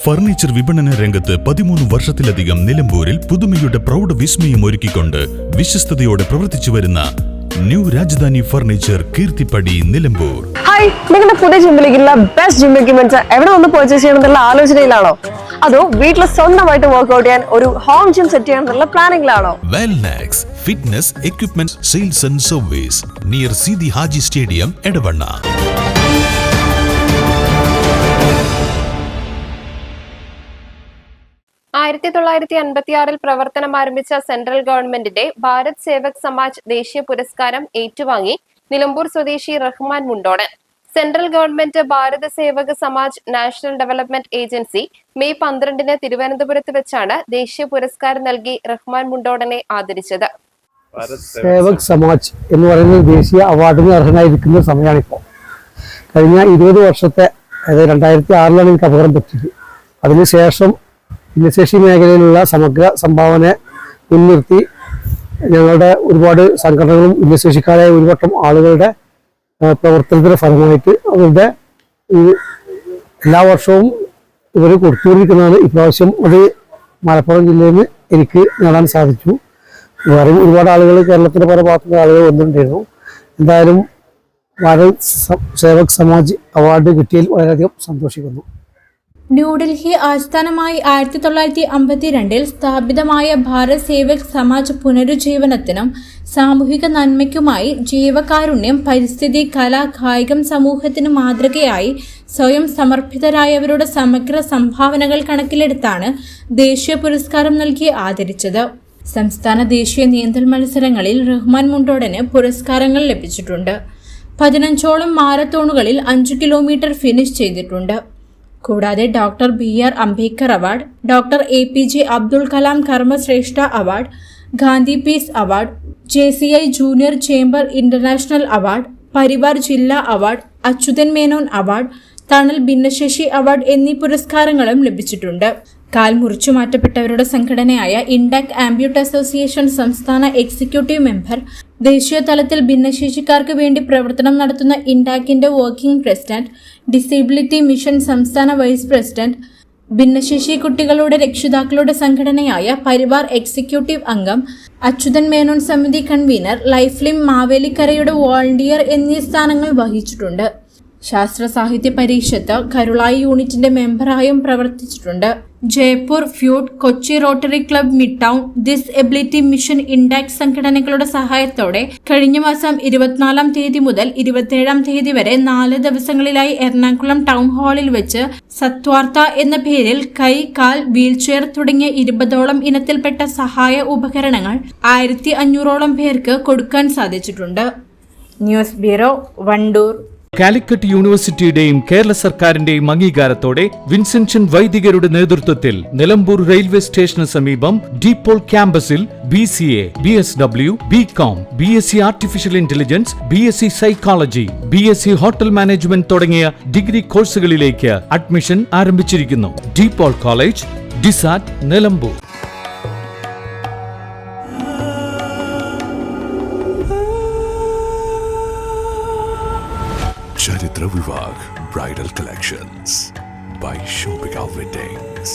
Furniture വിപണന രംഗത്ത് 13 വർഷത്തിലധികം നിലമ്പൂരിൽ പുതുമയുടെ പ്രൗഢ വിസ്മയം ഒരുക്കിക്കൊണ്ട് വിശ്വസ്തയോടെ പ്രവർത്തിച്ചു വരുന്ന new Rajadhani furniture Keerthippadi Nilambur. Hi, നിങ്ങളുടെ പുതിയ ജിമ്മിലേക്കുള്ള ബെസ്റ്റ് ജിം എക്യുപ്മെന്റ്സ് എവിടെ വന്ന് പർച്ചേസ് ചെയ്യണമെന്നുള്ള ആലോചനയിലാണോ? അതോ വീട്ടിൽ സ്വന്തമായിട്ട് വർക്ക്ഔട്ട് ചെയ്യാൻ ഒരു ഹോം ജിം സെറ്റ് ചെയ്യാനുള്ള പ്ലാനിംഗിലാണോ? Wellnex fitness equipment sales and service near Sidhi Haji stadium Edavanna. ആയിരത്തി 1956 പ്രവർത്തനം ആരംഭിച്ച സെൻട്രൽ ഗവൺമെന്റിന്റെ ഭാരത് സേവക് സമാജ് ദേശീയ പുരസ്കാരം ഏറ്റുവാങ്ങി നിലമ്പൂർ സ്വദേശി Rahman Mundodan. Central government Bharat Sevak Samaj national development agency May 12 തിരുവനന്തപുരത്ത് വെച്ചാണ് ദേശീയ പുരസ്കാരം നൽകി റഹ്മാൻ മുണ്ടോടനെ ആദരിച്ചത്. സേവക് സമാജ് എന്ന് പറയുന്നത് ദേശീയ അവാർഡിന് അർഹനായിരിക്കുന്ന സമയമാണിപ്പോൾ. കഴിഞ്ഞ 20 വർഷത്തെ, അതായത് 2006 എനിക്ക് അപകടം പറ്റിയത്. അതിനുശേഷം ഭിന്നശേഷി മേഖലയിലുള്ള സമഗ്ര സംഭാവന മുൻനിർത്തി ഞങ്ങളുടെ ഒരുപാട് സംഘടനകളും ഭിന്നശേഷിക്കാരായ ഒരുവട്ടം ആളുകളുടെ പ്രവർത്തനത്തിന്റെ ഫലമായിട്ട് അവരുടെ എല്ലാ വർഷവും ഇവർ കൊടുത്തുകൊണ്ടിരിക്കുന്നതാണ്. ഇപ്രാവശ്യം ഒരു മലപ്പുറം ജില്ലയിൽ നിന്ന് എനിക്ക് നേടാൻ സാധിച്ചു. വേറെയും ഒരുപാട് ആളുകൾ കേരളത്തിന്റെ പല ഭാഗത്തുള്ള ആളുകൾ വന്നിട്ടുണ്ടായിരുന്നു. എന്തായാലും ഭാരത് സേവക് സമാജ് അവാർഡ് കിട്ടിയതിൽ വളരെയധികം സന്തോഷിക്കുന്നു. ന്യൂഡൽഹി ആസ്ഥാനമായി 1952 സ്ഥാപിതമായ ഭാരത് സേവക് സമാജ് പുനരുജ്ജീവനത്തിനും സാമൂഹിക നന്മയ്ക്കുമായി ജീവകാരുണ്യം, പരിസ്ഥിതി, കല, കായികം സമൂഹത്തിന് മാതൃകയായി സ്വയം സമർപ്പിതരായവരുടെ സമഗ്ര സംഭാവനകൾ കണക്കിലെടുത്താണ് ദേശീയ പുരസ്കാരം നൽകി ആദരിച്ചത്. സംസ്ഥാന ദേശീയ നീന്തൽ മത്സരങ്ങളിൽ റഹ്മാൻ മുണ്ടോടന് പുരസ്കാരങ്ങൾ ലഭിച്ചിട്ടുണ്ട്. 15ഓളം മാരത്തോണുകളിൽ 5 കിലോമീറ്റർ ഫിനിഷ് ചെയ്തിട്ടുണ്ട്. കൂടാതെ doctor BR Ambedkar award, doctor APJ Abdul Kalam Karmashreshta award, Gandhi peace award, JCI junior chamber international award, പരിവാർ ജില്ലാ അവാർഡ്, അച്യുതൻ മേനോൻ അവാർഡ്, തണൽ ഭിന്നശേഷി അവാർഡ് എന്നീ പുരസ്കാരങ്ങളും ലഭിച്ചിട്ടുണ്ട്. കാൽ മുറിച്ചു മാറ്റപ്പെട്ടവരുടെ സംഘടനയായ ഇൻഡാക് ആംബ്യൂട്ട് അസോസിയേഷൻ സംസ്ഥാന എക്സിക്യൂട്ടീവ് മെമ്പർ, ദേശീയ തലത്തിൽ ഭിന്നശേഷിക്കാർക്ക് വേണ്ടി പ്രവർത്തനം നടത്തുന്ന ഇൻഡാക്കിന്റെ വർക്കിംഗ് പ്രസിഡന്റ്, ഡിസേബിലിറ്റി മിഷൻ സംസ്ഥാന വൈസ് പ്രസിഡന്റ്, ഭിന്നശേഷി കുട്ടികളുടെ രക്ഷിതാക്കളുടെ സംഘടനയായ പരിവാർ എക്സിക്യൂട്ടീവ് അംഗം, അച്യുതൻ മേനോൻ സമിതി കൺവീനർ, ലൈഫ്ലിം മാവേലിക്കരയുടെ വോളണ്ടിയർ എന്നീ സ്ഥാനങ്ങൾ വഹിച്ചിട്ടുണ്ട്. ശാസ്ത്ര സാഹിത്യ പരിഷത്ത് കരുളായി യൂണിറ്റിന്റെ മെമ്പറായും പ്രവർത്തിച്ചിട്ടുണ്ട്. Jaipur foot, Kochi rotary club, mid town, disability mission, ഇൻഡാക് സംഘടനകളുടെ സഹായത്തോടെ കഴിഞ്ഞ മാസം 24 തീയതി മുതൽ 27 തീയതി വരെ 4 ദിവസങ്ങളിലായി എറണാകുളം ടൗൺ ഹാളിൽ വെച്ച് സത്വാർത്ത എന്ന പേരിൽ കൈ, കാൽ, വീൽചെയർ തുടങ്ങിയ 20ഓളം ഇനത്തിൽപ്പെട്ട സഹായ ഉപകരണങ്ങൾ 1500ഓളം പേർക്ക് കൊടുക്കാൻ സാധിച്ചിട്ടുണ്ട്. News bureau, Wandoor. കാലിക്കറ്റ് യൂണിവേഴ്സിറ്റിയുടെയും കേരള സർക്കാരിന്റെയും അംഗീകാരത്തോടെ വിൻസെൻഷൻ വൈദികരുടെ നേതൃത്വത്തിൽ നിലമ്പൂർ റെയിൽവേ സ്റ്റേഷന് സമീപം ഡീപോൾ ക്യാമ്പസിൽ BCA, BSW, BCom, BSc artificial intelligence, BSc psychology, BSc hotel management തുടങ്ങിയ ഡിഗ്രി കോഴ്സുകളിലേക്ക് അഡ്മിഷൻ ആരംഭിച്ചിരിക്കുന്നു. ഡീപോൾ കോളേജ്, ഡിസാറ്റ്, Nilambur. Charitra Vivag Bridal Collections by Shobhika Weddings.